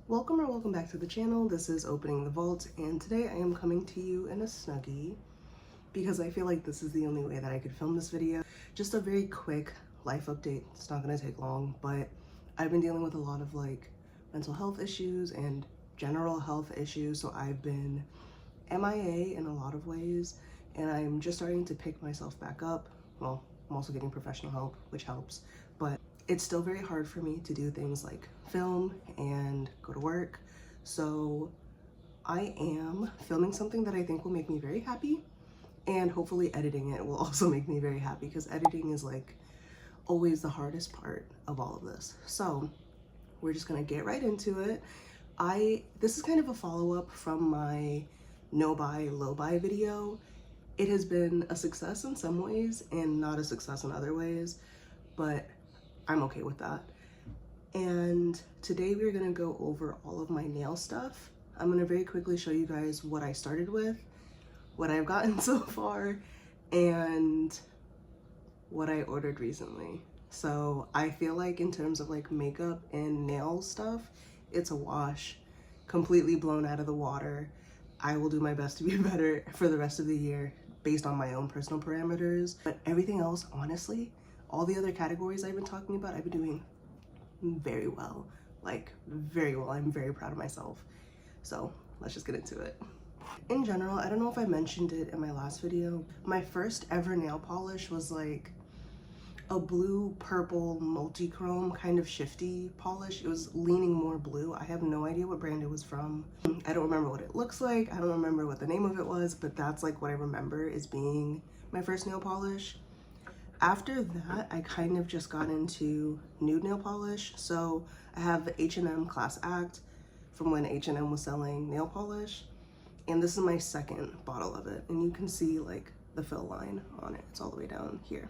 Welcome back to the channel. This is Opening the Vault, and today I am coming to you in a Snuggie because I feel like this is the only way that I could film this video. Just a very quick life update. It's not going to take long, but I've been dealing with a lot of like mental health issues and general health issues, so I've been MIA in a lot of ways, and I'm just starting to pick myself back up. Well, I'm also getting professional help, which helps, but it's still very hard for me to do things like film and go to work. So I am filming something that I think will make me very happy, and hopefully editing it will also make me very happy, because editing is like always the hardest part of all of this. So we're just gonna get right into it. This is kind of a follow-up from my no buy, low buy video. It has been a success in some ways and not a success in other ways, but I'm okay with that. And today we're gonna go over all of my nail stuff. I'm gonna very quickly show you guys what I started with, what I've gotten so far, and what I ordered recently. So I feel like in terms of like makeup and nail stuff, it's a wash, completely blown out of the water. I will do my best to be better for the rest of the year based on my own personal parameters. But everything else, honestly, all the other categories I've been talking about, I've been doing very well, like very well. I'm very proud of myself. So let's just get into it. In general, I don't know if I mentioned it in my last video, my first ever nail polish was like a blue purple multi-chrome kind of shifty polish. It was leaning more blue. I have no idea what brand it was from. I don't remember what it looks like. I don't remember what the name of it was, but that's like what I remember as being my first nail polish. After that, I kind of just got into nude nail polish. So I have the H&M Class Act from when H&M was selling nail polish. And this is my second bottle of it. And you can see like the fill line on it. It's all the way down here.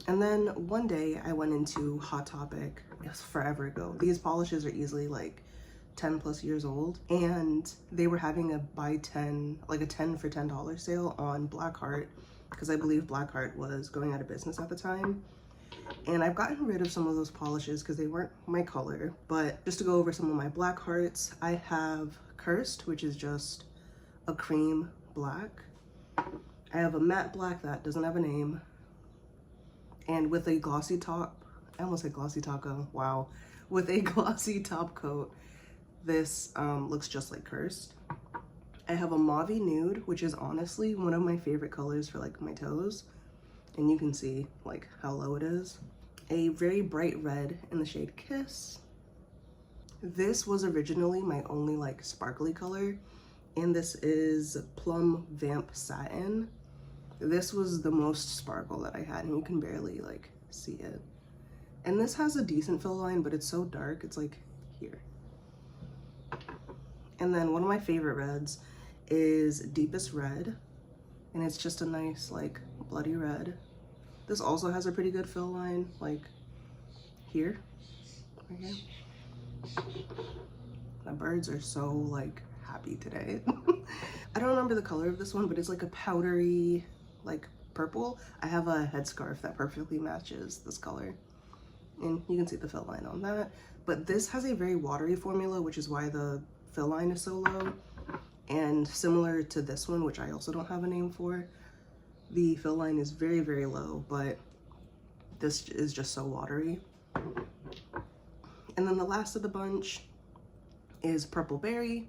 And then one day I went into Hot Topic. It was forever ago. These polishes are easily like 10 plus years old. And they were having a buy 10, like a 10 for $10 sale on Blackheart, because I believe Blackheart was going out of business at the time. And I've gotten rid of some of those polishes because they weren't my color. But just to go over some of my Blackhearts, I have Cursed, which is just a cream black. I have a matte black that doesn't have a name, and with a glossy top, I almost said glossy taco, wow. With a glossy top coat, this looks just like Cursed. I have a Mauvey Nude, which is honestly one of my favorite colors for like my toes. And you can see like how low it is. A very bright red in the shade Kiss. This was originally my only like sparkly color, and this is Plum Vamp Satin. This was the most sparkle that I had, and you can barely like see it. And this has a decent fill line, but it's so dark, it's like here. And then one of my favorite reds is Deepest Red, and it's just a nice like bloody red. This also has a pretty good fill line, like here, right here. The birds are so like happy today. I don't remember the color of this one, but it's like a powdery like purple. I have a headscarf that perfectly matches this color, and you can see the fill line on that. But this has a very watery formula, which is why the fill line is so low. And similar to this one, which I also don't have a name for, the fill line is very, very low, but this is just so watery. And then the last of the bunch is Purple Berry,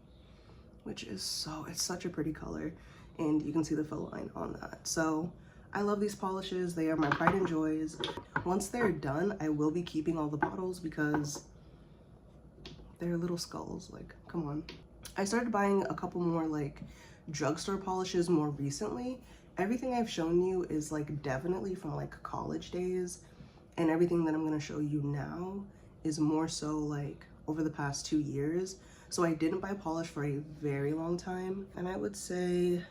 which is it's such a pretty color, and you can see the fill line on that. So I love these polishes. They are my pride and joys. Once they're done, I will be keeping all the bottles because they're little skulls, like, come on. I started buying a couple more like drugstore polishes more recently. Everything I've shown you is like definitely from like college days, and everything that I'm gonna show you now is more so like over the past 2 years. So I didn't buy polish for a very long time, and I would say,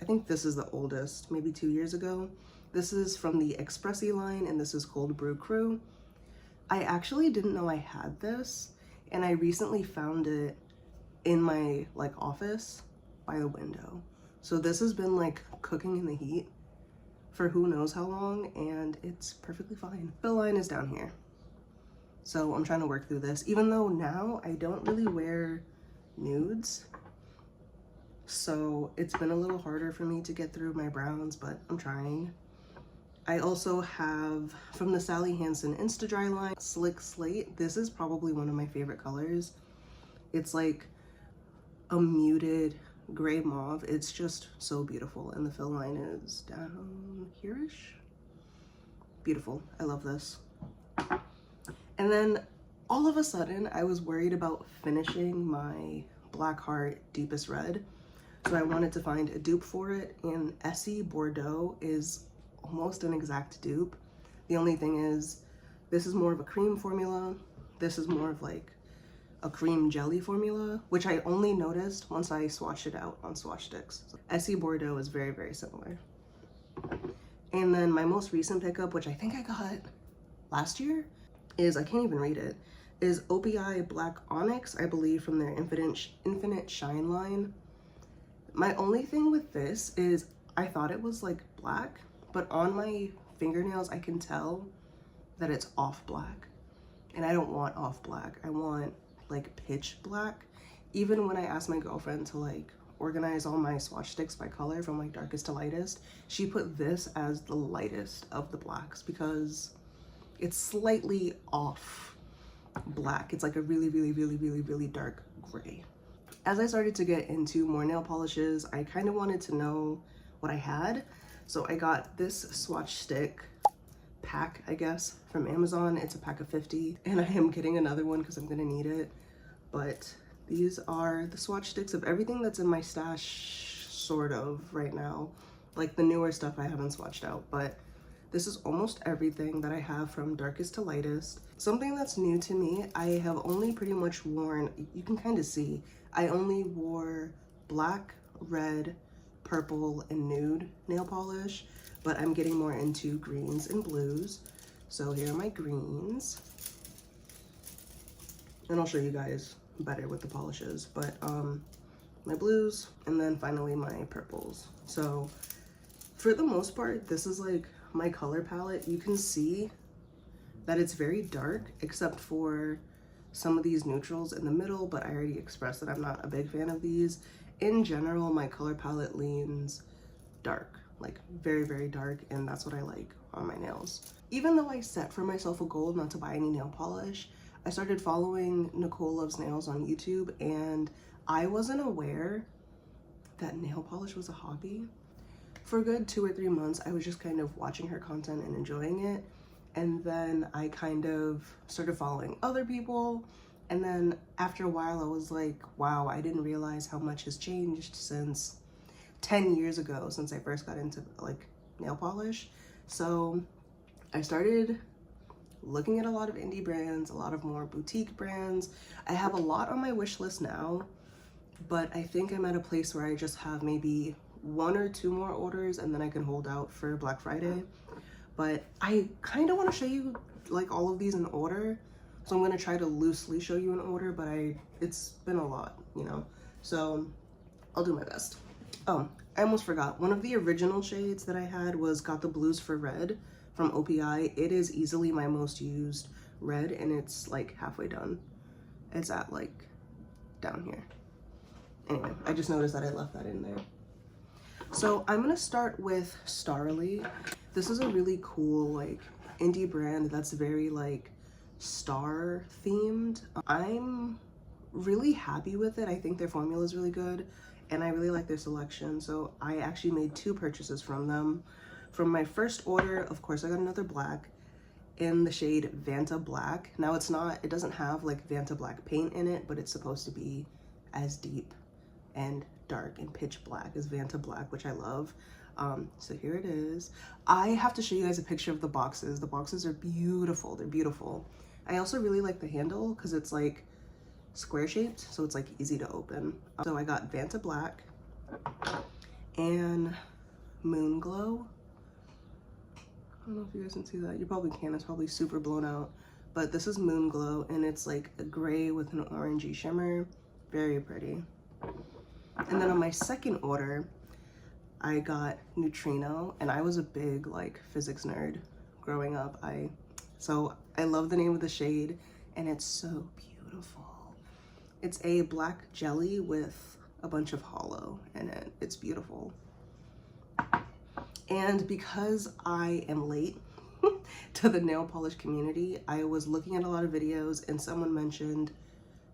I think this is the oldest, maybe 2 years ago. This is from the Expressie line, and this is Cold Brew Crew. I actually didn't know I had this, and I recently found it in my like office by the window. So this has been like cooking in the heat for who knows how long, and it's perfectly fine. Fill line is down here. So I'm trying to work through this, even though now I don't really wear nudes. So it's been a little harder for me to get through my browns, but I'm trying. I also have from the Sally Hansen Insta Dry line, Slick Slate. This is probably one of my favorite colors. It's like a muted gray mauve. It's just so beautiful, and the fill line is down here-ish. Beautiful. I love this. And then all of a sudden I was worried about finishing my Black Heart Deepest Red, so I wanted to find a dupe for it, and Essie Bordeaux is almost an exact dupe. The only thing is, this is more of a cream formula, this is more of like a cream jelly formula, which I only noticed once I swatched it out on swatch sticks. So Essie Bordeaux is very, very similar. And then my most recent pickup, which I think I got last year, is, I can't even read it, is OPI Black Onyx, I believe, from their Infinite Shine line. My only thing with this is I thought it was like black, but on my fingernails I can tell that it's off black, and I don't want off black. I want like pitch black. Even when I asked my girlfriend to like organize all my swatch sticks by color from like darkest to lightest, she put this as the lightest of the blacks because it's slightly off black. It's like a really, really, really, really, really dark gray. As I started to get into more nail polishes, I kind of wanted to know what I had. So I got this swatch stick pack, I guess, from Amazon. It's a pack of 50, and I am getting another one because I'm gonna need it. But these are the swatch sticks of everything that's in my stash, sort of, right now. Like the newer stuff I haven't swatched out, but this is almost everything that I have from darkest to lightest. Something that's new to me, I have only pretty much worn, you can kind of see, I only wore black, red, purple, and nude nail polish, but I'm getting more into greens and blues. So here are my greens. And I'll show you guys better with the polishes, but my blues, and then finally my purples. So for the most part, this is like my color palette. You can see that it's very dark, except for some of these neutrals in the middle, but I already expressed that I'm not a big fan of these. In general, my color palette leans dark, like very, very dark, and that's what I like on my nails. Even though I set for myself a goal not to buy any nail polish, I started following Nicole Loves Nails on YouTube, and I wasn't aware that nail polish was a hobby. For a good 2 or 3 months, I was just kind of watching her content and enjoying it. And then I kind of started following other people. And then after a while, I was like, wow, I didn't realize how much has changed since 10 years ago, since I first got into like nail polish. So I started looking at a lot of indie brands, a lot of more boutique brands. I have a lot on my wish list now, but I think I'm at a place where I just have maybe 1 or 2 more orders, and then I can hold out for Black Friday. But I kind of want to show you like all of these in order, so I'm going to try to loosely show you in order, but it's been a lot, you know, so I'll do my best. Oh, I almost forgot, one of the original shades that I had was Got the Blues for Red from OPI. It is easily my most used red, and it's like halfway done. It's at like down here. Anyway, I just noticed that I left that in there. So I'm gonna start with Starrily. This is a really cool like indie brand that's very like star themed. I'm really happy with it. I think their formula is really good, and I really like their selection. So I actually made 2 purchases from them. From my first order, of course, I got another black in the shade Vanta Black. Now it doesn't have like Vanta Black paint in it, but it's supposed to be as deep and dark and pitch black as Vanta Black, which I love. So here it is. I have to show you guys a picture of the boxes. The boxes are beautiful. They're beautiful. I also really like the handle because it's like square shaped, so it's like easy to open. So I got Vanta Black and Moon Glow. I don't know if you guys can see that. You probably can. It's probably super blown out. But this is Moon Glow, and it's like a gray with an orangey shimmer. Very pretty. And then on my second order, I got Neutrino, and I was a big like physics nerd growing up. So I love the name of the shade. and it's so beautiful. It's a black jelly with a bunch of holo in it. It's beautiful. And because I am late to the nail polish community, I was looking at a lot of videos, and someone mentioned,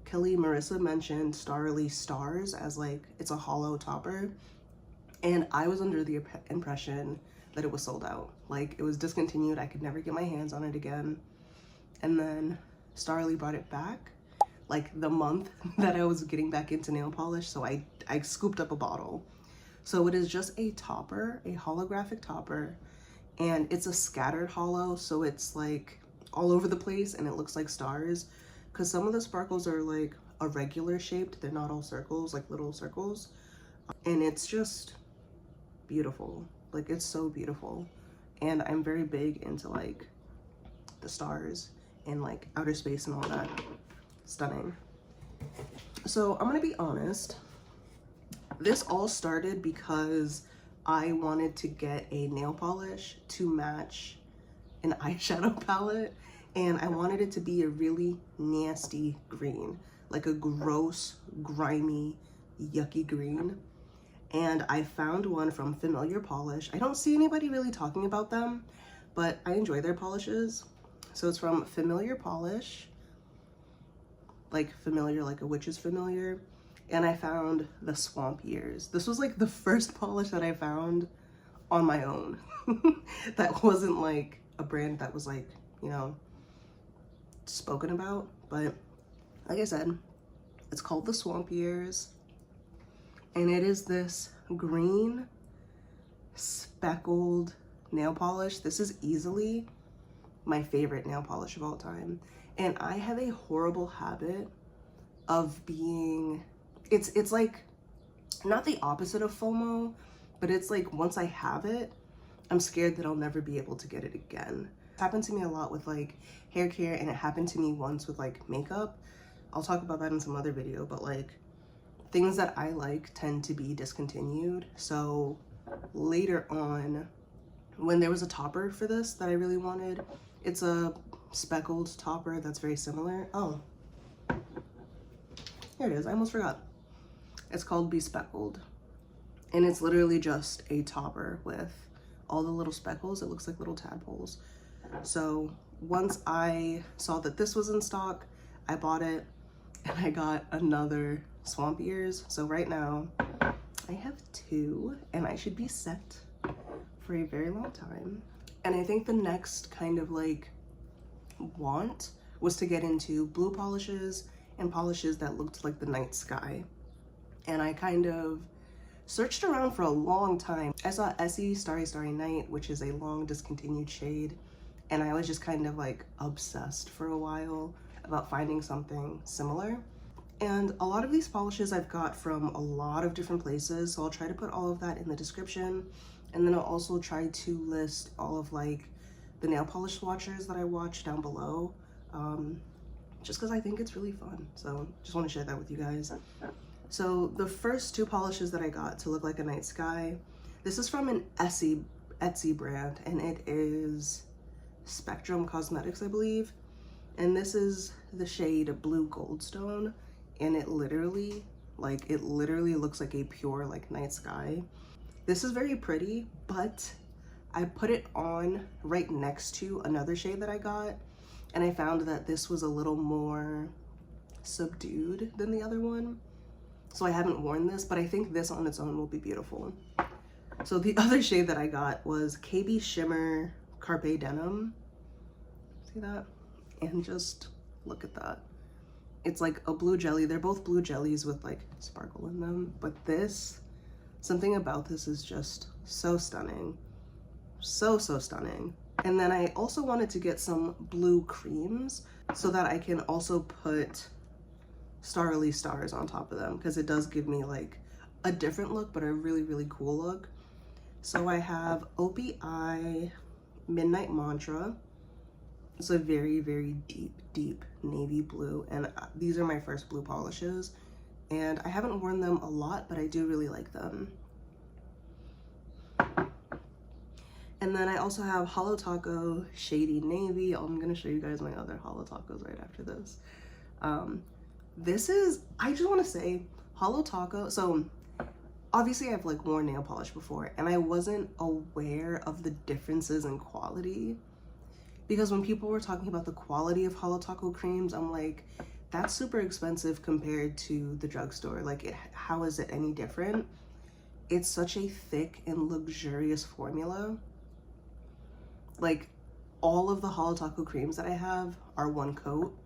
Marissa mentioned Starrily Stars as like, it's a holo topper. And I was under the impression that it was sold out. Like, it was discontinued. I could never get my hands on it again. And then Starrily brought it back like the month that I was getting back into nail polish. So I scooped up a bottle. So it is just a topper, a holographic topper, and it's a scattered holo. So it's like all over the place and it looks like stars, because some of the sparkles are like irregular shaped. They're not all circles, like little circles. And it's just beautiful. Like, it's so beautiful. And I'm very big into like the stars and like outer space and all that. Stunning. So I'm gonna be honest, this all started because I wanted to get a nail polish to match an eyeshadow palette, and I wanted it to be a really nasty green, like a gross, grimy, yucky green. And I found one from Familiar Polish. I don't see anybody really talking about them, but I enjoy their polishes. So it's from Familiar Polish, like familiar, like a witch's familiar. And I found the Swamp Years. This was like the first polish that I found on my own. That wasn't like a brand that was like, you know, spoken about. But like I said, it's called the Swamp Years. And it is this green speckled nail polish. This is easily my favorite nail polish of all time. And I have a horrible habit of being, it's like not the opposite of FOMO, but it's like once I have it, I'm scared that I'll never be able to get it again. It happened to me a lot with like hair care, and it happened to me once with like makeup. I'll talk about that in some other video, but like things that I like tend to be discontinued. So later on, when there was a topper for this that I really wanted, it's a speckled topper that's very similar. Oh, here it is. I almost forgot. It's called Bespeckled, and it's literally just a topper with all the little speckles. It looks like little tadpoles. So once I saw that this was in stock, I bought it, and I got another Swamp Years. So right now I have two, and I should be set for a very long time. And I think the next kind of like want was to get into blue polishes and polishes that looked like the night sky. And I kind of searched around for a long time. I saw Essie Starry Night, which is a long discontinued shade, and I was just kind of like obsessed for a while about finding something similar. And a lot of these polishes I've got from a lot of different places, so I'll try to put all of that in the description. And then I'll also try to list all of like the nail polish swatchers that I watch down below, just because I think it's really fun. So just want to share that with you guys. So the first two polishes that I got to look like a night sky, this is from an Etsy brand, and it is Spectrum Cosmetics, I believe. And this is the shade Blue Goldstone, and it literally looks like a pure like night sky. This is very pretty, but I put it on right next to another shade that I got, and I found that this was a little more subdued than the other one. So I haven't worn this, but I think this on its own will be beautiful. So the other shade that I got was KB Shimmer Carpe Denim. See that? And just look at that. It's like a blue jelly. They're both blue jellies with like sparkle in them, but this, something about this is just so stunning. So stunning. And then I also wanted to get some blue creams so that I can also put Starrily Stars on top of them, because it does give me like a different look, but a really cool look. So I have Opie Eye Midnight Mantra. It's a very deep navy blue, and these are my first blue polishes, and I haven't worn them a lot, but I do really like them. And then I also have Holo Taco Shady Navy. I'm gonna show you guys my other Holo Tacos right after this. This is, I just want to say, Holo Taco. So obviously I've like worn nail polish before, and I wasn't aware of the differences in quality, because when people were talking about the quality of Holo Taco creams, I'm like, that's super expensive compared to the drugstore. Like, how is it any different? It's such a thick and luxurious formula. Like, all of the Holo Taco creams that I have are one coat.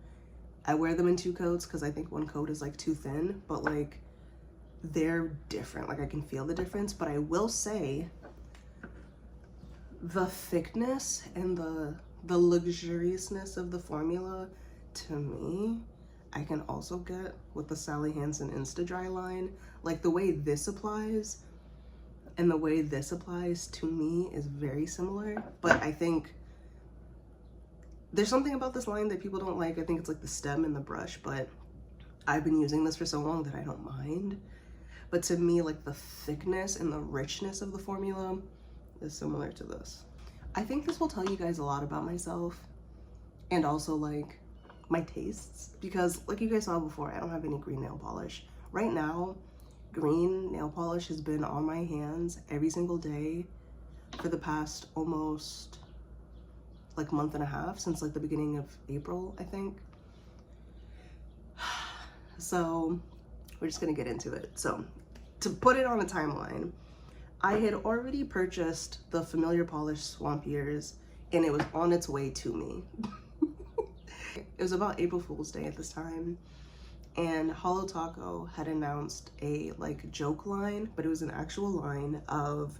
I wear them in 2 coats because I think 1 coat is like too thin, but like, they're different. Like, I can feel the difference. But I will say the thickness and the luxuriousness of the formula, to me, I can also get with the Sally Hansen Insta Dry line. Like, the way this applies and the way this applies to me is very similar, but I think there's something about this line that people don't like. I think it's like the stem and the brush, but I've been using this for so long that I don't mind. But to me, like, the thickness and the richness of the formula is similar to this. I think this will tell you guys a lot about myself and also like my tastes, because like you guys saw before, I don't have any green nail polish. Right now, green nail polish has been on my hands every single day for the past almost like month and a half, since like the beginning of April, I think. So we're just gonna get into it. So to put it on a timeline, I had already purchased the Familiar Polish Swamp Years, and it was on its way to me. It was about April Fool's Day at this time, and Holo Taco had announced a like joke line, but it was an actual line of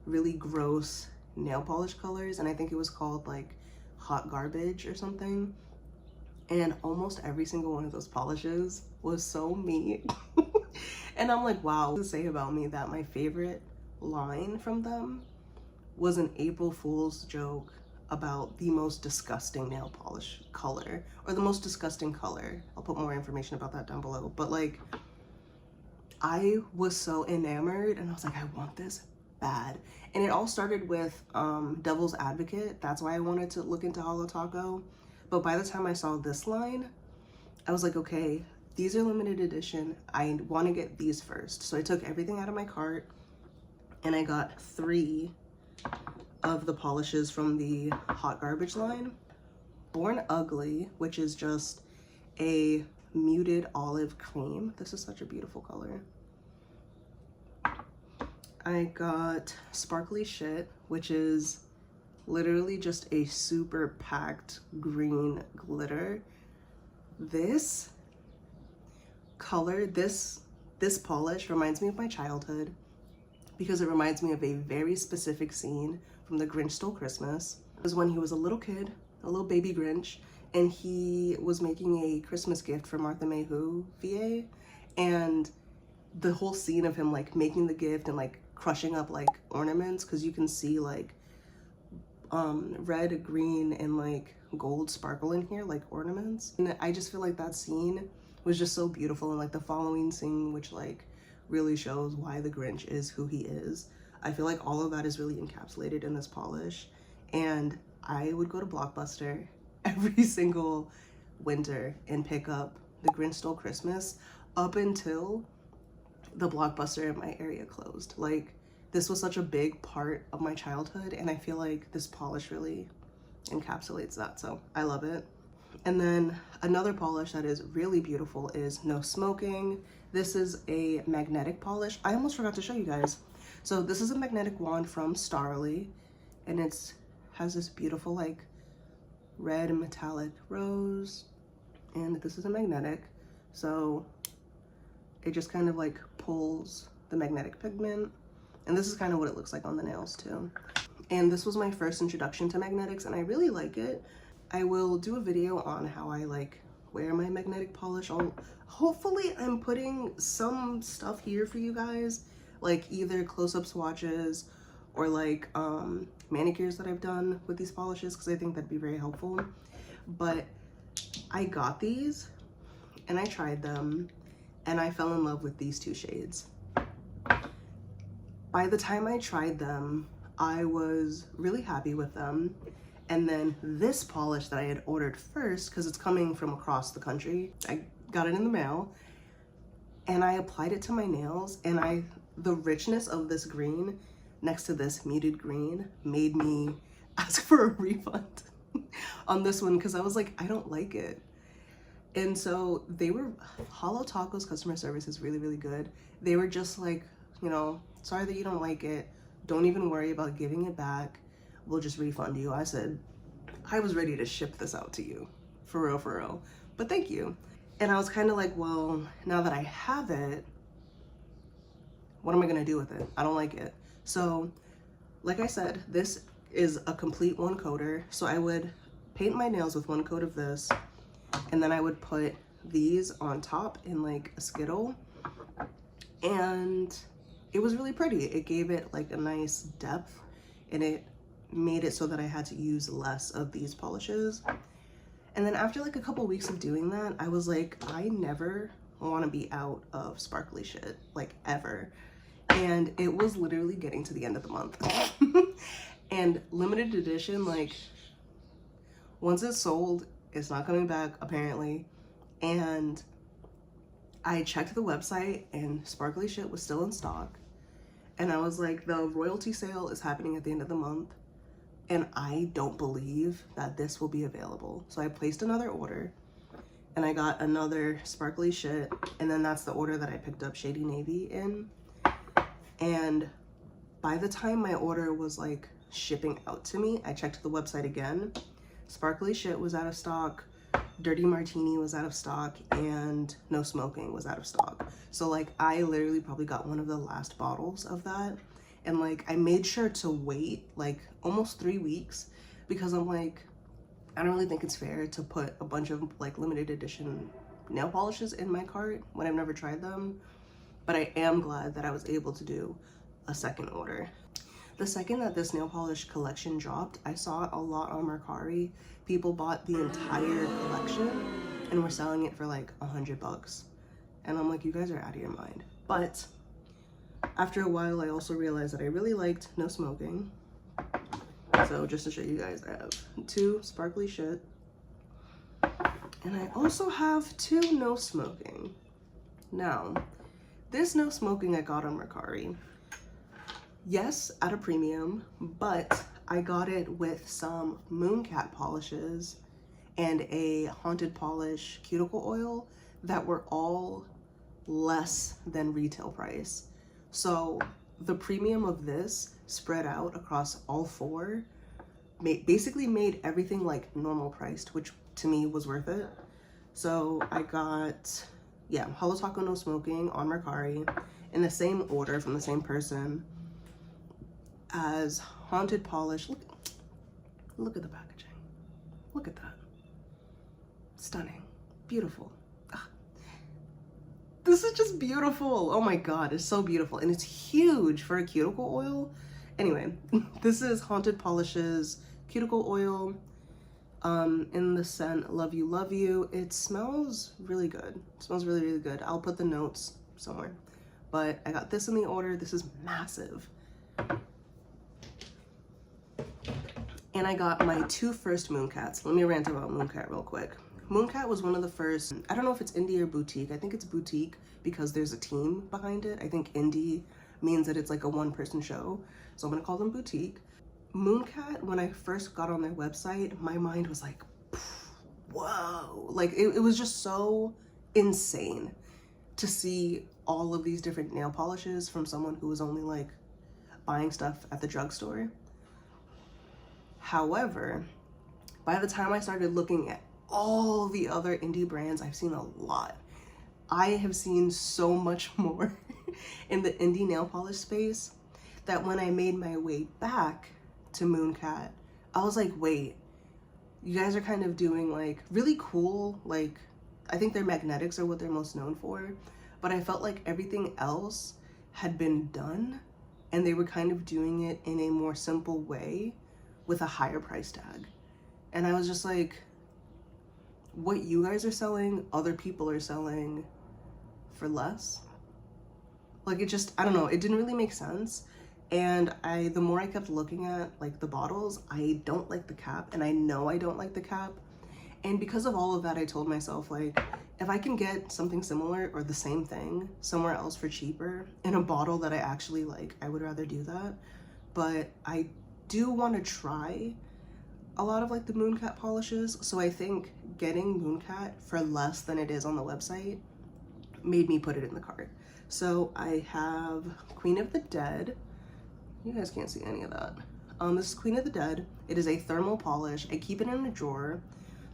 really gross nail polish colors, and I think it was called like hot garbage or something. And almost every single one of those polishes was so mean. And I'm like, wow, to say about me that my favorite line from them was an April Fool's joke about the most disgusting nail polish color, or the most disgusting color. I'll put more information about that down below. But like, I was so enamored, and I was like, I want this bad. And it all started with Devil's Advocate. That's why I wanted to look into Holo Taco. But by the time I saw this line, I was like, okay, these are limited edition. I want to get these first. So I took everything out of my cart, and I got 3 of the polishes from the hot garbage line. Born Ugly, which is just a muted olive cream. This is such a beautiful color. I got Sparkly Shit, which is literally just a super packed green glitter. This color, this polish reminds me of my childhood, because it reminds me of a very specific scene from The Grinch Stole Christmas. It was when he was a little kid, a little baby Grinch, and he was making a Christmas gift for Martha May Who VA, and the whole scene of him like making the gift and like crushing up like ornaments, because you can see like red, green, and like gold sparkle in here, like ornaments. And I just feel like that scene was just so beautiful, and like the following scene, which like really shows why the Grinch is who he is. I feel like all of that is really encapsulated in this polish, and I would go to Blockbuster every single winter and pick up The Grinch Stole Christmas up until the Blockbuster in my area closed. Like, this was such a big part of my childhood, and I feel like this polish really encapsulates that, so I love it. And then another polish that is really beautiful is No Smoking. This is a magnetic polish. I almost forgot to show you guys. So this is a magnetic wand from Starrily, and it's has this beautiful like red metallic rose, and this is a magnetic, so it just kind of like pulls the magnetic pigment, and this is kind of what it looks like on the nails too. And this was my first introduction to magnetics, and I really like it. I will do a video on how I like wear my magnetic polish. Hopefully I'm putting some stuff here for you guys, like either close-up swatches or like manicures that I've done with these polishes, because I think that'd be very helpful. But I got these and I tried them, and I fell in love with these 2 shades. By the time I tried them, I was really happy with them. And then this polish that I had ordered first, because it's coming from across the country, I got it in the mail, and I applied it to my nails, and the richness of this green next to this muted green made me ask for a refund on this one, because I was like, I don't like it. And so Holo Taco's customer service is really, really good. They were just like, you know, sorry that you don't like it. Don't even worry about giving it back. We'll just refund you. I said, I was ready to ship this out to you. For real, for real. But thank you. And I was kind of like, well, now that I have it, what am I gonna do with it? I don't like it. So, like I said, this is a complete one coater. So I would paint my nails with one coat of this, and then I would put these on top in like a Skittle, and it was really pretty. It gave it like a nice depth, and it made it so that I had to use less of these polishes. And then after like a couple weeks of doing that, I was like, I never want to be out of sparkly shit, like ever. And it was literally getting to the end of the month. And limited edition, like once it's sold, it's not coming back apparently. And I checked the website and sparkly shit was still in stock. And I was like, the royalty sale is happening at the end of the month, and I don't believe that this will be available. So I placed another order, and I got another sparkly shit, and then that's the order that I picked up Shady Navy in. And by the time my order was like shipping out to me, I checked the website again. Sparkly shit was out of stock, Dirty Martini was out of stock, and No Smoking was out of stock. So like I literally probably got one of the last bottles of that. And like I made sure to wait like almost 3 weeks, because I'm like, I don't really think it's fair to put a bunch of like limited edition nail polishes in my cart when I've never tried them. But I am glad that I was able to do a second order. The second that this nail polish collection dropped, I saw it a lot on Mercari. People bought the entire collection and were selling it for like $100. And I'm like, you guys are out of your mind. But after a while, I also realized that I really liked No Smoking. So just to show you guys, I have 2 sparkly shit. And I also have 2 No Smoking. Now, this No Smoking I got on Mercari. Yes, at a premium, but I got it with some Mooncat polishes and a Haunted Polish cuticle oil that were all less than retail price. So the premium of this spread out across all 4, basically made everything like normal priced, which to me was worth it. So I got, yeah, Holo Taco No Smoking on Mercari in the same order from the same person as Haunted Polish. Look at the packaging. Look at that. Stunning. Beautiful. Ah. This is just beautiful. Oh my god, it's so beautiful. And it's huge for a cuticle oil. Anyway, this is Haunted Polish's cuticle oil in the scent Love You, Love You. It smells really good. It smells really, really good. I'll put the notes somewhere. But I got this in the order. This is massive. And I got my 2 first Mooncats. Let me rant about Mooncat real quick. Mooncat was one of the first, I don't know if it's indie or boutique. I think it's boutique because there's a team behind it. I think indie means that it's like a one-person show. So I'm gonna call them boutique. Mooncat, when I first got on their website, my mind was like, whoa. Like it was just so insane to see all of these different nail polishes from someone who was only like buying stuff at the drugstore. However, by the time I started looking at all the other indie brands, I've seen a lot. I have seen so much more in the indie nail polish space that when I made my way back to Mooncat, I was like, wait, you guys are kind of doing like really cool, like I think their magnetics are what they're most known for, but I felt like everything else had been done and they were kind of doing it in a more simple way with a higher price tag. And I was just like, what you guys are selling, other people are selling for less. Like it just, I don't know, it didn't really make sense. And the more I kept looking at like the bottles, I don't like the cap, and I know I don't like the cap. And because of all of that, I told myself, like, if I can get something similar or the same thing somewhere else for cheaper in a bottle that I actually like, I would rather do that. But I do want to try a lot of like the Mooncat polishes, so I think getting Mooncat for less than it is on the website made me put it in the cart. So I have Queen of the Dead. You guys can't see any of that. This is Queen of the Dead. It is a thermal polish. I keep it in a drawer,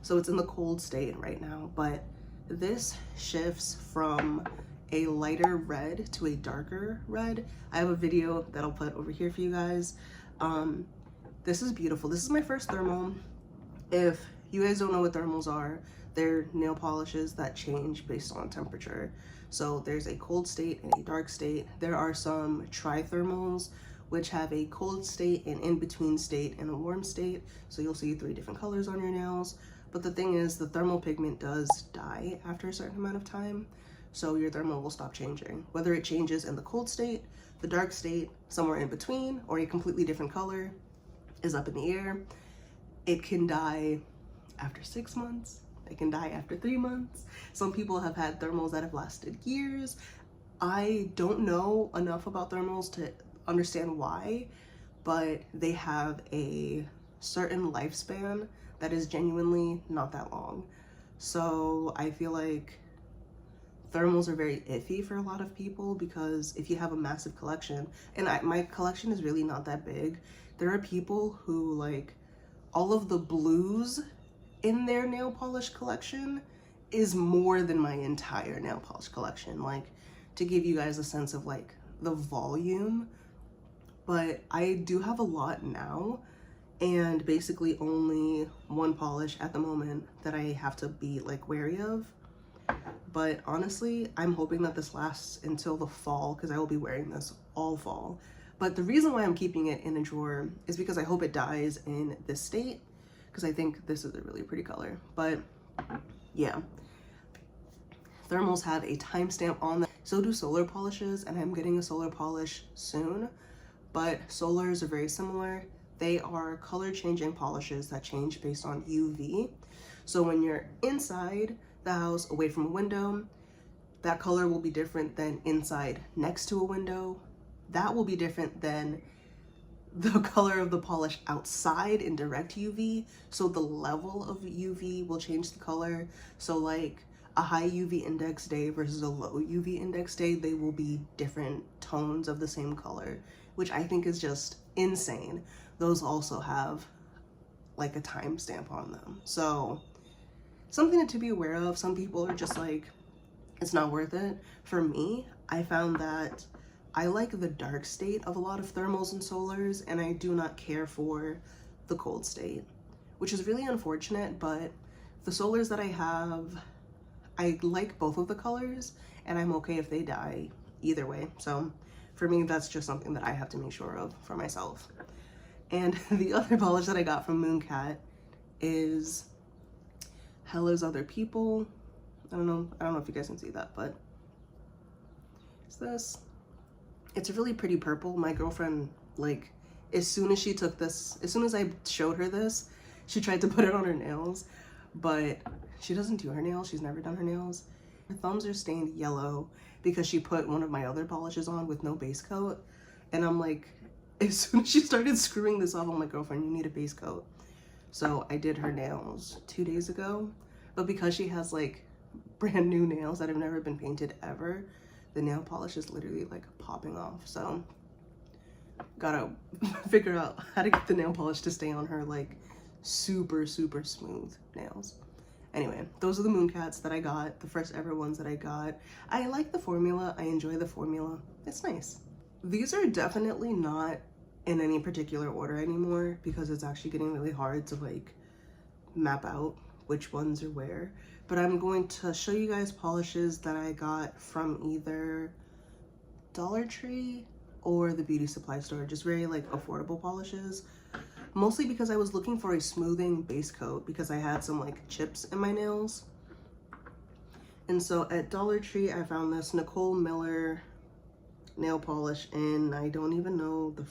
so it's in the cold state right now, but this shifts from a lighter red to a darker red. I have a video that I'll put over here for you guys. This is beautiful. This is my first thermal. If you guys don't know what thermals are, they're nail polishes that change based on temperature. So there's a cold state and a dark state. There are some tri-thermals which have a cold state, an in-between state, and a warm state. So you'll see 3 different colors on your nails. But the thing is, the thermal pigment does die after a certain amount of time. So your thermal will stop changing. Whether it changes in the cold state, the dark state, somewhere in between, or a completely different color is up in the air. It can die after 6 months. It can die after 3 months. Some people have had thermals that have lasted years. I don't know enough about thermals to understand why, but they have a certain lifespan that is genuinely not that long. So I feel like thermals are very iffy for a lot of people, because if you have a massive collection, and my collection is really not that big, there are people who like all of the blues in their nail polish collection is more than my entire nail polish collection, like to give you guys a sense of like the volume. But I do have a lot now, and basically only one polish at the moment that I have to be like wary of. But honestly, I'm hoping that this lasts until the fall, because I will be wearing this all fall. But the reason why I'm keeping it in a drawer is because I hope it dies in this state, because I think this is a really pretty color. But yeah, thermals have a timestamp on them. So do solar polishes, and I'm getting a solar polish soon. But solars are very similar. They are color changing polishes that change based on UV. So when you're inside the house away from a window, that color will be different than inside next to a window. That will be different than the color of the polish outside in direct UV. So the level of UV will change the color. So like a high UV index day versus a low UV index day, they will be different tones of the same color, which I think is just insane. Those also have like a timestamp on them. So something to be aware of. Some people are just like, it's not worth it. For me, I found that I like the dark state of a lot of thermals and solars, and I do not care for the cold state, which is really unfortunate. But the solars that I have, I like both of the colors, and I'm okay if they die either way. So for me, that's just something that I have to make sure of for myself. And the other polish that I got from Mooncat is Hello's Other People. I don't know if you guys can see that, but it's this. It's a really pretty purple. My girlfriend, like, as soon as she took this, as soon as I showed her this, she tried to put it on her nails, but she doesn't do her nails. She's never done her nails. Her thumbs are stained yellow because she put one of my other polishes on with no base coat. And I'm like, as soon as she started screwing this off, I'm like, girlfriend, you need a base coat. So I did her nails 2 days ago, but because she has like brand new nails that have never been painted ever, the nail polish is literally like popping off. So gotta figure out how to get the nail polish to stay on her like super smooth nails. Anyway, those are the Mooncats that I got, the first ever ones that I got. I like the formula. I enjoy the formula. It's nice. These are definitely not in any particular order anymore, because it's actually getting really hard to like map out which ones are where. But I'm going to show you guys polishes that I got from either Dollar Tree or the beauty supply store, just very like affordable polishes. Mostly because I was looking for a smoothing base coat because I had some like chips in my nails. And so at Dollar Tree, I found this Nicole Miller nail polish in, I don't even know the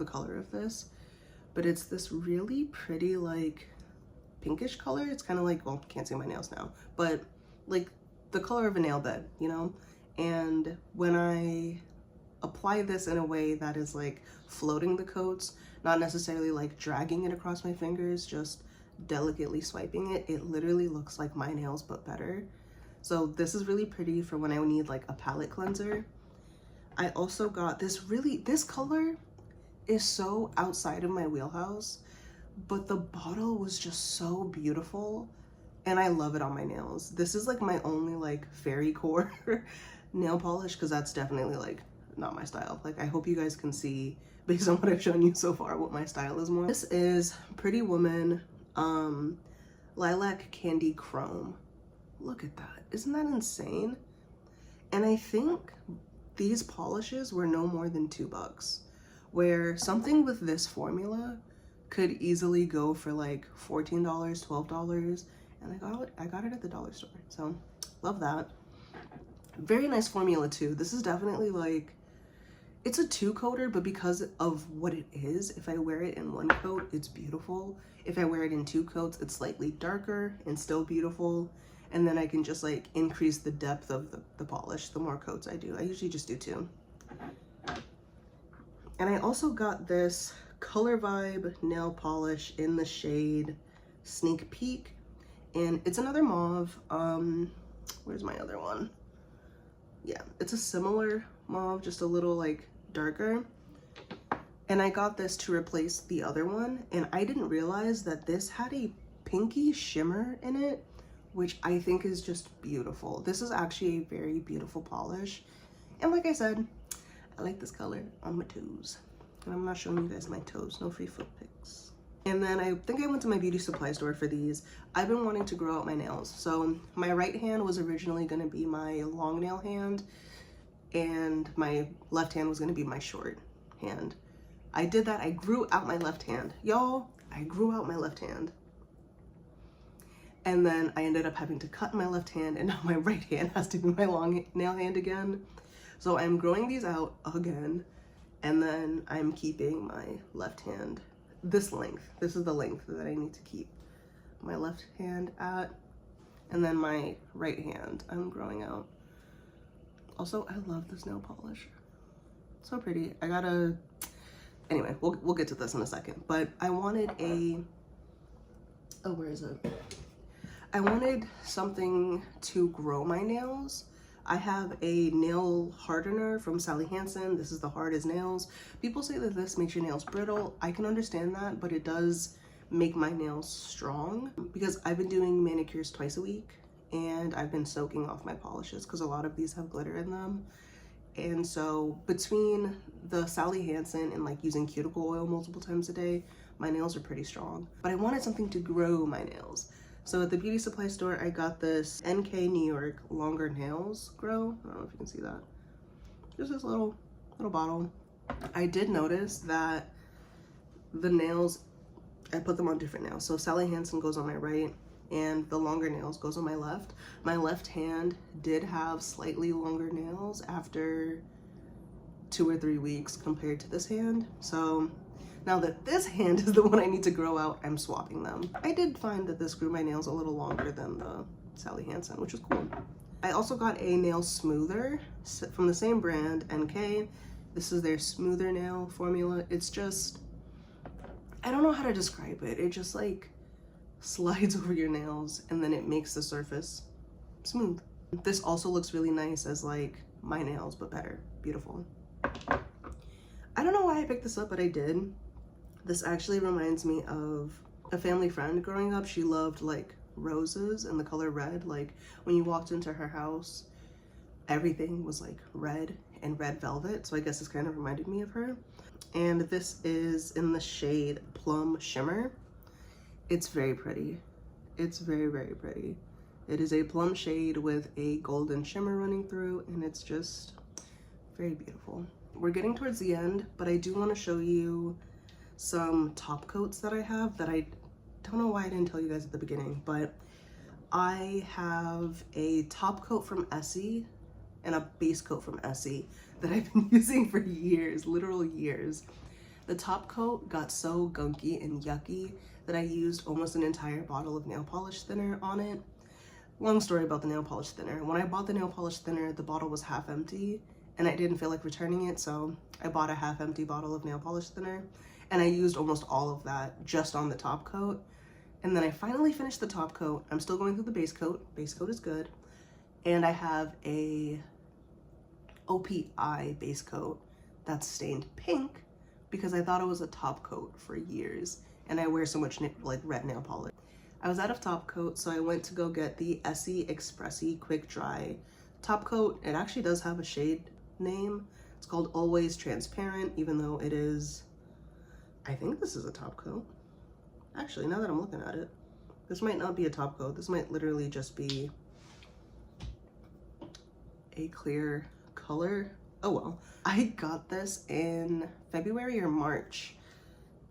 color of this, but it's this really pretty like pinkish color. It's kind of like, well, can't see my nails now, but like the color of a nail bed, you know? And when I apply this in a way that is like floating the coats, not necessarily like dragging it across my fingers, just delicately swiping it, it literally looks like my nails but better. So this is really pretty for when I need like a palette cleanser. I also got this color is so outside of my wheelhouse, but the bottle was just so beautiful and I love it on my nails. This is like my only like fairy core nail polish, because that's definitely like not my style. Like, I hope you guys can see based on what I've shown you so far what my style is more. This is Pretty Woman Lilac Candy Chrome. Look at that. Isn't that insane? And I think these polishes were no more than $2, where something with this formula could easily go for like $14, $12, and I got it at the dollar store. So love that. Very nice formula too. This is definitely like, it's a 2-coater, but because of what it is, if I wear it in 1 coat, it's beautiful. If I wear it in 2 coats, it's slightly darker and still beautiful. And then I can just like increase the depth of the polish the more coats I do. I usually just do 2. And I also got this Color Vibe nail polish in the shade Sneak Peek. And it's another mauve. Where's my other one? Yeah, it's a similar mauve, just a little like darker. And I got this to replace the other one, and I didn't realize that this had a pinky shimmer in it, which I think is just beautiful. This is actually a very beautiful polish. And like I said, I like this color on my toes. And I'm not showing you guys my toes, no free foot pics. And then I think I went to my beauty supply store for these. I've been wanting to grow out my nails. So my right hand was originally gonna be my long nail hand, and my left hand was gonna be my short hand. I did that, I grew out my left hand. Y'all, I grew out my left hand. And then I ended up having to cut my left hand, and now my right hand has to be my long nail hand again. So I'm growing these out again, and then I'm keeping my left hand this length. This is the length that I need to keep my left hand at, and then my right hand I'm growing out. Also, I love this nail polish. So pretty. I gotta, anyway, we'll get to this in a second, but I wanted a, oh, where is it? I wanted something to grow my nails. I have a nail hardener from Sally Hansen. This is the Hard as Nails. People say that this makes your nails brittle. I can understand that, but it does make my nails strong, because I've been doing manicures twice a week and I've been soaking off my polishes because a lot of these have glitter in them. And so between the Sally Hansen and like using cuticle oil multiple times a day, my nails are pretty strong. But I wanted something to grow my nails. So at the beauty supply store, I got this NK New York Longer Nails Grow. I don't know if you can see that. Just this little bottle. I did notice that the nails, I put them on different nails. So Sally Hansen goes on my right, and the longer nails goes on my left. My left hand did have slightly longer nails after 2 or 3 weeks compared to this hand. So now that this hand is the one I need to grow out, I'm swapping them. I did find that this grew my nails a little longer than the Sally Hansen, which was cool. I also got a nail smoother from the same brand, NK. This is their smoother nail formula. It's just, I don't know how to describe it. It just like slides over your nails and then it makes the surface smooth. This also looks really nice as like my nails, but better. Beautiful. I don't know why I picked this up, but I did. This actually reminds me of a family friend growing up. She loved like roses and the color red. Like when you walked into her house, everything was like red and red velvet. So I guess this kind of reminded me of her. And this is in the shade Plum Shimmer. It's very pretty. It's very, very pretty. It is a plum shade with a golden shimmer running through, and it's just very beautiful. We're getting towards the end, but I do want to show you some top coats that I have that I don't know why I didn't tell you guys at the beginning, but I have a top coat from Essie, and a base coat from Essie that I've been using for years, literal years. The top coat got so gunky and yucky that I used almost an entire bottle of nail polish thinner on it. Long story about the nail polish thinner. When I bought the nail polish thinner, the bottle was half empty and I didn't feel like returning it, so I bought a half empty bottle of nail polish thinner and I used almost all of that just on the top coat. And then I finally finished the top coat. I'm still going through the base coat. Base coat is good. And I have a OPI base coat that's stained pink because I thought it was a top coat for years and I wear so much like red nail polish. I was out of top coat, so I went to go get the Essie Expressie Quick Dry top coat. It actually does have a shade name. It's called Always Transparent, even though it is, I think this is a top coat. Actually, now that I'm looking at it, this might not be a top coat. This might literally just be a clear color. Oh well. I got this in February or March,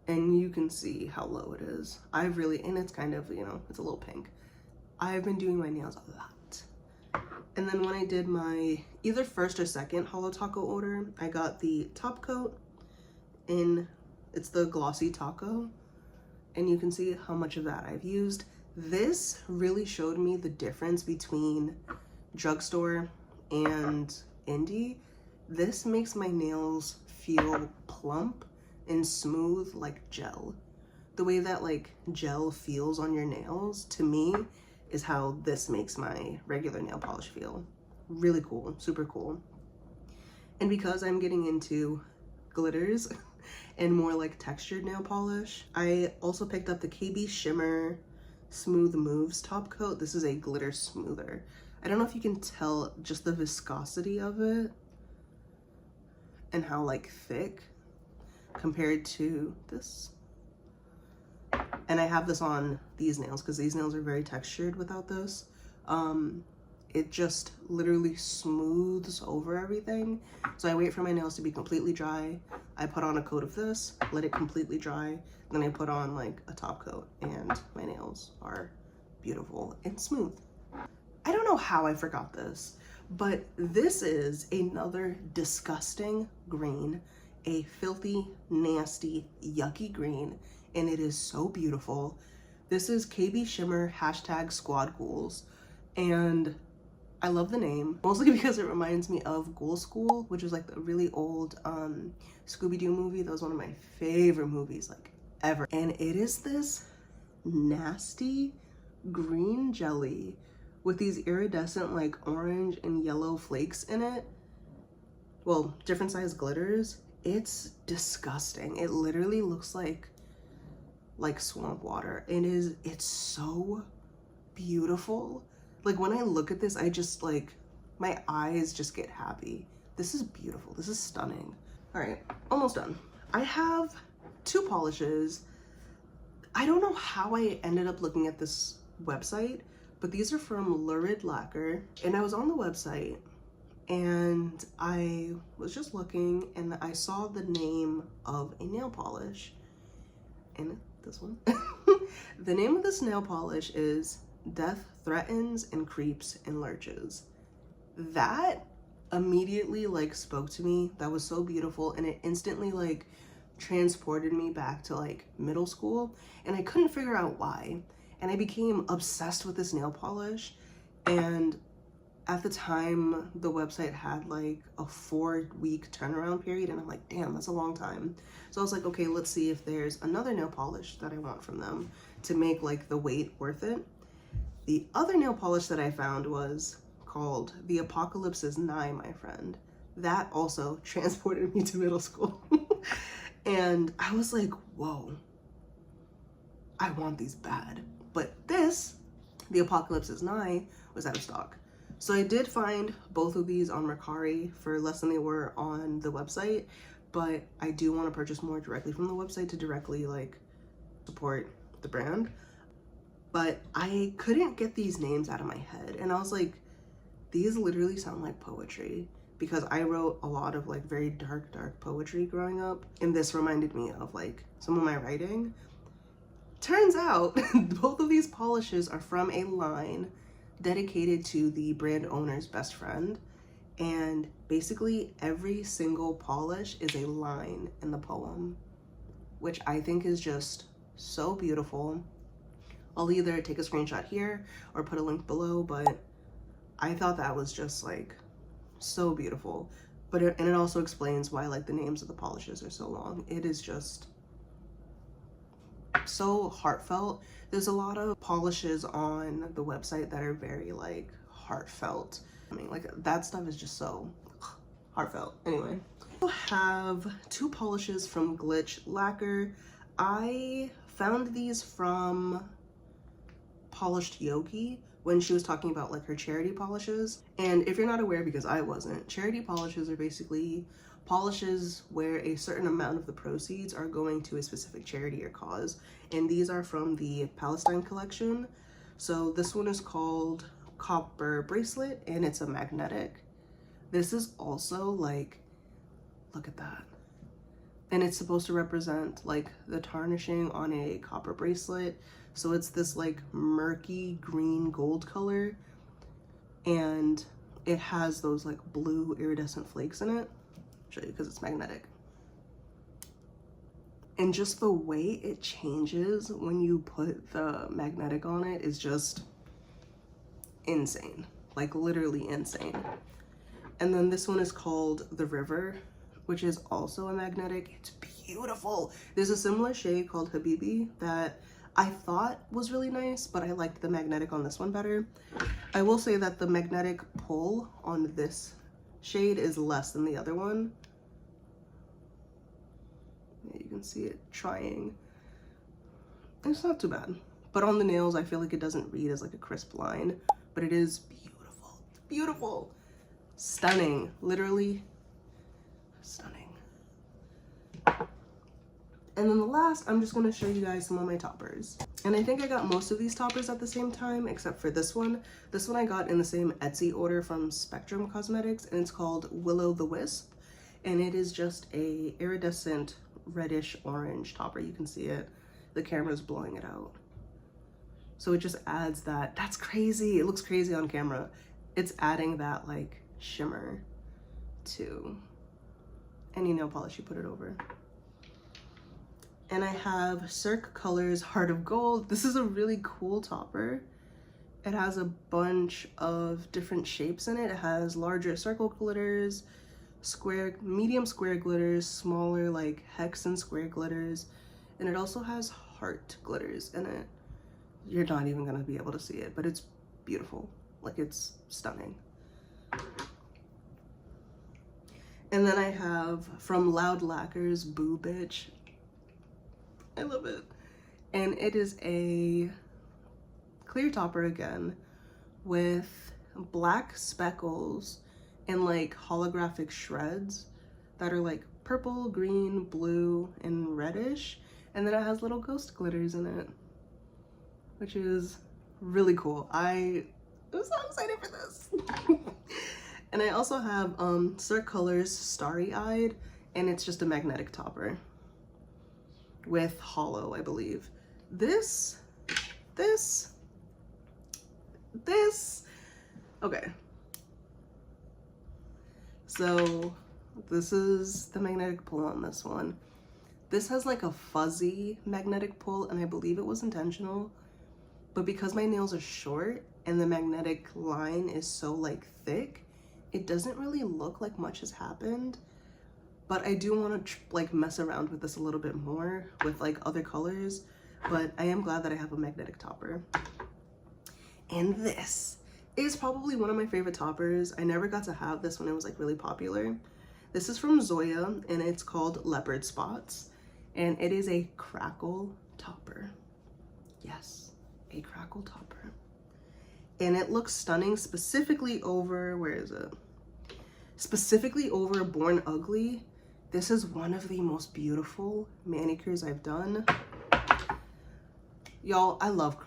and you can see how low it is. And it's kind of, you know, it's a little pink. I've been doing my nails a lot. And then when I did my either first or second Holo taco order, I got the top coat in, it's the glossy taco, and you can see how much of that I've used. This really showed me the difference between drugstore and indie. This makes my nails feel plump and smooth like gel. The way that like gel feels on your nails, to me, is how this makes my regular nail polish feel. Really cool, super cool. And because I'm getting into glitters and more like textured nail polish, I also picked up the KB Shimmer Smooth Moves top coat. This is a glitter smoother. I don't know if you can tell just the viscosity of it and how like thick compared to this. And I have this on these nails because these nails are very textured without this. It just literally smooths over everything. So I wait for my nails to be completely dry. I put on a coat of this, let it completely dry, then I put on like a top coat, and my nails are beautiful and smooth. I don't know how I forgot this, but this is another disgusting green, a filthy, nasty, yucky green, and it is so beautiful. This is KB Shimmer #Squad Ghouls, and I love the name, mostly because it reminds me of Ghoul School, which was like the really old Scooby-Doo movie. That was one of my favorite movies like ever. And it is this nasty green jelly with these iridescent like orange and yellow flakes in it. Well, different size glitters. It's disgusting. It literally looks like swamp water. It's so beautiful. Like when I look at this, I just like, my eyes just get happy. This is beautiful. This is stunning. All right, almost done. I have two polishes. I don't know how I ended up looking at this website, but these are from Lurid Lacquer. And I was on the website and I was just looking and I saw the name of a nail polish, and this one. The name of this nail polish is Death Threatens and Creeps and Lurches. That immediately like spoke to me. That was so beautiful, and it instantly like transported me back to like middle school, and I couldn't figure out why. And I became obsessed with this nail polish, and at the time the website had like a 4-week turnaround period, and I'm like, damn, that's a long time. So I was like, okay, let's see if there's another nail polish that I want from them to make like the wait worth it. The other nail polish that I found was called The Apocalypse is Nigh, my friend. That also transported me to middle school. And I was like, whoa, I want these bad. But this, The Apocalypse is Nigh, was out of stock. So I did find both of these on Mercari for less than they were on the website, but I do want to purchase more directly from the website to directly like support the brand. But I couldn't get these names out of my head, and I was like, these literally sound like poetry, because I wrote a lot of like very dark poetry growing up, and this reminded me of like some of my writing. Turns out both of these polishes are from a line dedicated to the brand owner's best friend, and basically every single polish is a line in the poem, which I think is just so beautiful. I'll either take a screenshot here or put a link below, but I thought that was just like so beautiful. But and it also explains why like the names of the polishes are so long. It is just so heartfelt. There's a lot of polishes on the website that are very like heartfelt. I mean, like that stuff is just so heartfelt. Anyway, I have two polishes from Glitch Lacquer. I found these from Polished Yogi when she was talking about like her charity polishes. And if you're not aware, because I wasn't, charity polishes are basically polishes where a certain amount of the proceeds are going to a specific charity or cause. And these are from the Palestine collection. So this one is called Copper Bracelet and it's a magnetic. This is also like, look at that. And it's supposed to represent like the tarnishing on a copper bracelet. So it's this like murky green gold color, and it has those like blue iridescent flakes in it. I'll show you because it's magnetic. And just the way it changes when you put the magnetic on it is just insane, like literally insane. And then this one is called The River, which is also a magnetic. It's beautiful. There's a similar shade called Habibi that I thought was really nice, but I liked the magnetic on this one better. I will say that the magnetic pull on this shade is less than the other one. You can see it trying. It's not too bad. But on the nails, I feel like it doesn't read as like a crisp line, but it is beautiful. Beautiful. Stunning. Literally stunning. And then the last, I'm just going to show you guys some of my toppers. And I think I got most of these toppers at the same time, except for this one. This one I got in the same Etsy order from Spectrum Cosmetics, and it's called Willow the Wisp. And it is just a iridescent reddish orange topper. You can see it. The camera's blowing it out. So it just adds that. That's crazy. It looks crazy on camera. It's adding that like shimmer to any nail polish you put it over. And I have Cirque Colors Heart of Gold. This is a really cool topper. It has a bunch of different shapes in it. It has larger circle glitters, square, medium square glitters, smaller like hex and square glitters, and it also has heart glitters in it. You're not even gonna be able to see it, but it's beautiful. Like it's stunning. And then I have from Loud Lacquer's Boo Bitch. I love it. And it is a clear topper again with black speckles and like holographic shreds that are like purple, green, blue, and reddish. And then it has little ghost glitters in it, which is really cool. I'm so excited for this. And I also have Cirque Colors Starry Eyed, and it's just a magnetic topper with Holo, I believe. This, okay. So this is the magnetic pull on this one. This has like a fuzzy magnetic pull, and I believe it was intentional, but because my nails are short and the magnetic line is so like thick, it doesn't really look like much has happened. But I do want to like mess around with this a little bit more with like other colors, but I am glad that I have a magnetic topper. And this is probably one of my favorite toppers. I never got to have this when it was like really popular. This is from Zoya, and it's called Leopard Spots, and it is a crackle topper. Yes, a crackle topper. And it looks stunning, specifically over, where is it? Specifically over Born Ugly. This is one of the most beautiful manicures I've done. Y'all, I love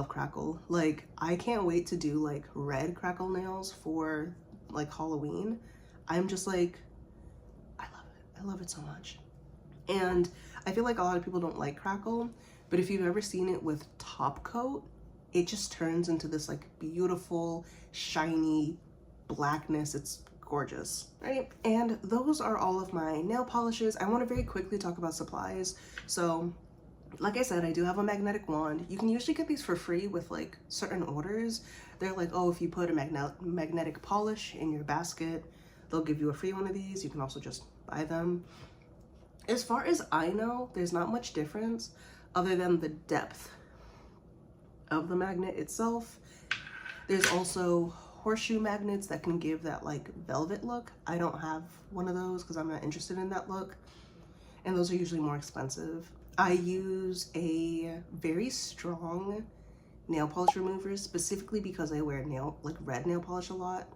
crackle. Like, I can't wait to do like red crackle nails for like Halloween. I'm just like, I love it. I love it so much. And I feel like a lot of people don't like crackle, but if you've ever seen it with top coat, it just turns into this like beautiful, shiny blackness. It's gorgeous, right? And those are all of my nail polishes. I want to very quickly talk about supplies. So like I said, I do have a magnetic wand. You can usually get these for free with like certain orders. They're like, oh, if you put a magnetic polish in your basket, they'll give you a free one of these. You can also just buy them. As far as I know, there's not much difference other than the depth of the magnet itself. There's also horseshoe magnets that can give that like velvet look. I don't have one of those because I'm not interested in that look. And those are usually more expensive. I use a very strong nail polish remover specifically because I wear red nail polish a lot.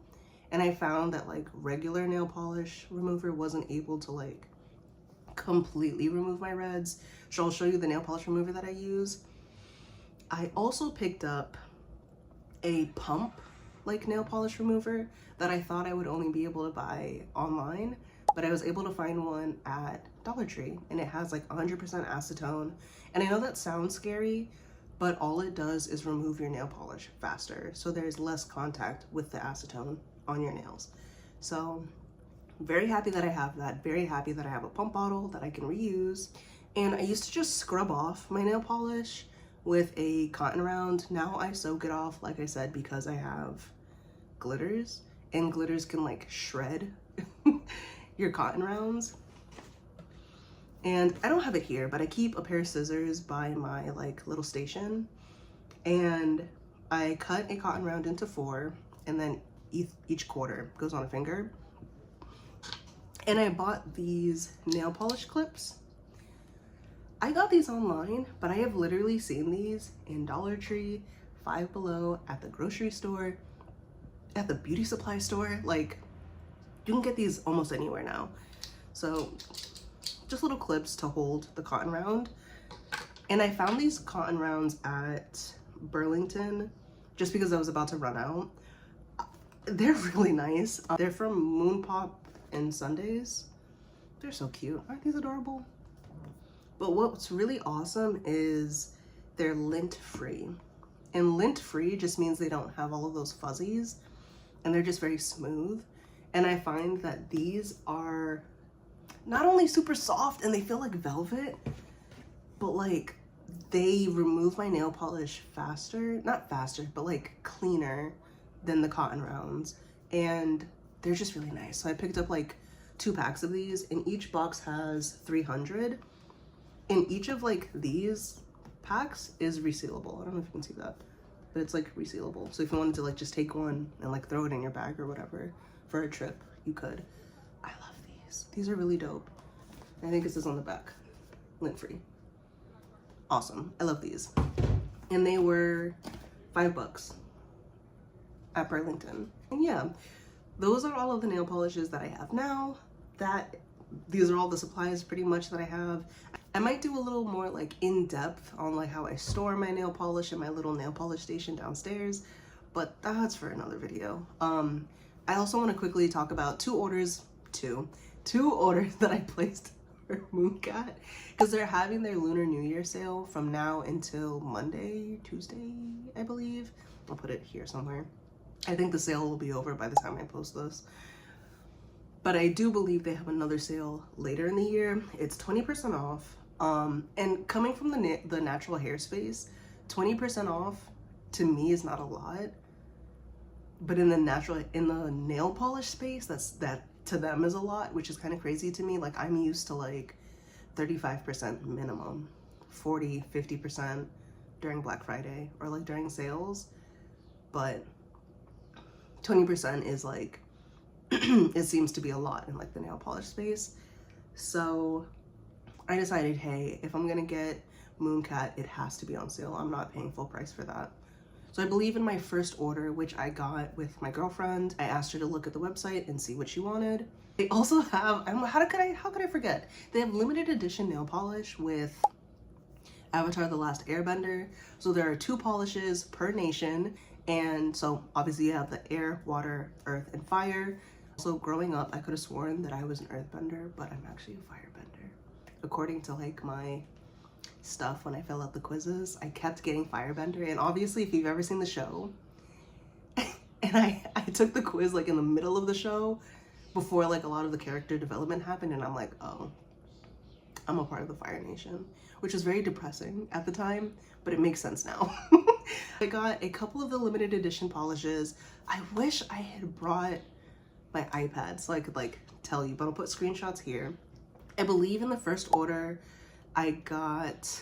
And I found that like regular nail polish remover wasn't able to like completely remove my reds. So I'll show you the nail polish remover that I use. I also picked up a pump like nail polish remover that I thought I would only be able to buy online, but I was able to find one at Dollar Tree, and it has like 100% acetone. And I know that sounds scary, but all it does is remove your nail polish faster, so there's less contact with the acetone on your nails. So very happy that I have that. Very happy that I have a pump bottle that I can reuse. And I used to just scrub off my nail polish with a cotton round. Now I soak it off, like I said, because I have glitters, and glitters can like shred your cotton rounds. And I don't have it here, but I keep a pair of scissors by my like little station, and I cut a cotton round into 4, and then each quarter goes on a finger. And I bought these nail polish clips. I got these online, but I have literally seen these in Dollar Tree, Five Below, at the grocery store, at the beauty supply store. Like, you can get these almost anywhere now. So just little clips to hold the cotton round. And I found these cotton rounds at Burlington just because I was about to run out. They're really nice. They're from Moon Pop and Sundays. They're so cute. Aren't these adorable? But what's really awesome is they're lint free. And lint free just means they don't have all of those fuzzies, and they're just very smooth. And I find that these are not only super soft and they feel like velvet, but like they remove my nail polish faster, not faster, but like cleaner than the cotton rounds. And they're just really nice. So I picked up like 2 packs of these, and each box has 300. And each of like these packs is resealable. I don't know if you can see that, but it's like resealable. So if you wanted to like just take one and like throw it in your bag or whatever for a trip, you could. I love these. These are really dope. I think it says on the back, lint free. Awesome. I love these. And they were $5 at Burlington. And yeah, those are all of the nail polishes that I have now. These are all the supplies pretty much that I have. I might do a little more like in-depth on like how I store my nail polish in my little nail polish station downstairs, but that's for another video. I also want to quickly talk about two orders that I placed for Mooncat, because they're having their Lunar New Year sale from now until Monday, Tuesday, I believe. I'll put it here somewhere. I think the sale will be over by the time I post this. But I do believe they have another sale later in the year. It's 20% off. And coming from the natural hair space, 20% off to me is not a lot. But in the nail polish space, that to them is a lot, which is kind of crazy to me. Like, I'm used to like 35% minimum, 40, 50% during Black Friday or like during sales. But 20% is like, it seems to be a lot in like the nail polish space. So I decided, hey, if I'm gonna get Mooncat, it has to be on sale. I'm not paying full price for that. So I believe in my first order, which I got with my girlfriend, I asked her to look at the website and see what she wanted. They also have, how could I forget? They have limited edition nail polish with Avatar: The Last Airbender. So there are 2 polishes per nation. And so obviously you have the air, water, earth, and fire. So growing up, I could have sworn that I was an earthbender, but I'm actually a firebender. According to like my stuff when I fill out the quizzes, I kept getting firebender. And obviously if you've ever seen the show, and I took the quiz like in the middle of the show, before like a lot of the character development happened, and I'm like, oh, I'm a part of the Fire Nation, which was very depressing at the time, but it makes sense now. I got a couple of the limited edition polishes. I wish I had brought my iPad so I could like tell you, but I'll put screenshots here. I believe in the first order, I got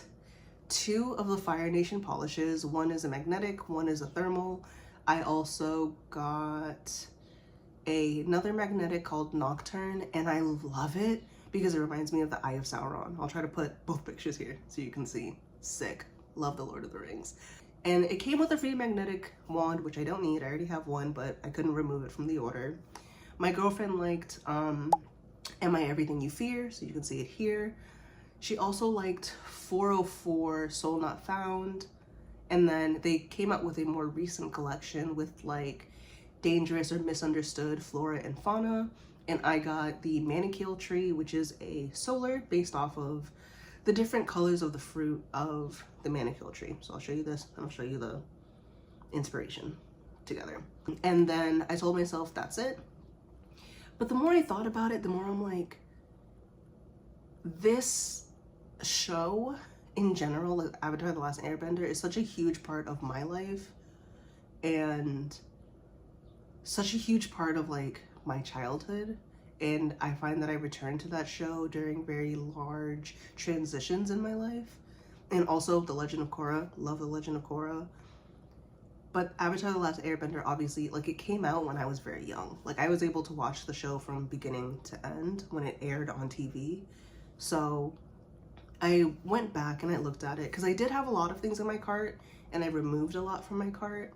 2 of the Fire Nation polishes. One is a magnetic, one is a thermal. I also got another magnetic called Nocturne, and I love it because it reminds me of the Eye of Sauron. I'll try to put both pictures here so you can see. Sick. Love the Lord of the Rings. And it came with a free magnetic wand, which I don't need. I already have one, but I couldn't remove it from the order. My girlfriend liked Am I Everything You Fear, so you can see it here. She also liked 404 Soul Not Found. And then they came out with a more recent collection with like Dangerous or Misunderstood Flora and Fauna. And I got the Manicule Tree, which is a solar based off of the different colors of the fruit of the Manicule Tree. So I'll show you this and I'll show you the inspiration together. And then I told myself that's it. But the more I thought about it, the more I'm like, this show in general, like Avatar: The Last Airbender, is such a huge part of my life and such a huge part of like my childhood. And I find that I return to that show during very large transitions in my life. And also The Legend of Korra, love The Legend of Korra. But Avatar: The Last Airbender, obviously, like it came out when I was very young. Like I was able to watch the show from beginning to end when it aired on TV. So I went back and I looked at it because I did have a lot of things in my cart and I removed a lot from my cart.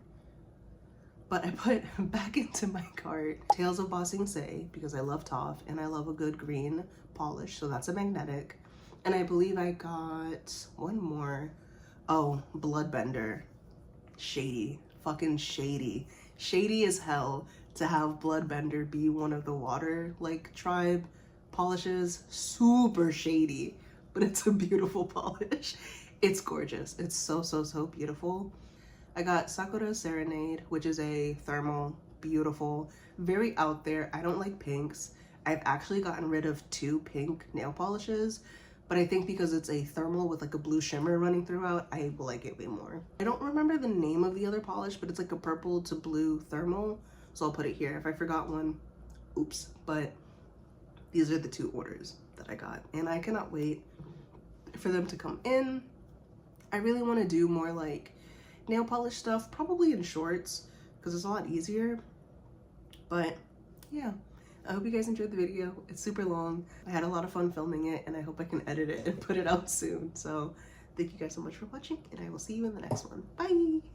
But I put back into my cart Tales of Ba Sing Se because I love Toph and I love a good green polish, so that's a magnetic. And I believe I got one more. Oh, Bloodbender. Shady. Fucking shady. Shady as hell to have Bloodbender be one of the water like tribe polishes. Super shady, but it's a beautiful polish. It's gorgeous. It's so, so, so beautiful. I got Sakura Serenade, which is a thermal, beautiful, very out there. I don't like pinks. I've actually gotten rid of 2 pink nail polishes, but I think because it's a thermal with like a blue shimmer running throughout, I will like it way more. I don't remember the name of the other polish, but it's like a purple to blue thermal, so I'll put it here. If I forgot one, oops. But these are the 2 orders that I got, and I cannot wait for them to come in. I really want to do more like nail polish stuff, probably in shorts because it's a lot easier. But yeah, I hope you guys enjoyed the video. It's super long. I had a lot of fun filming it and I hope I can edit it and put it out soon. So thank you guys so much for watching and I will see you in the next one. Bye!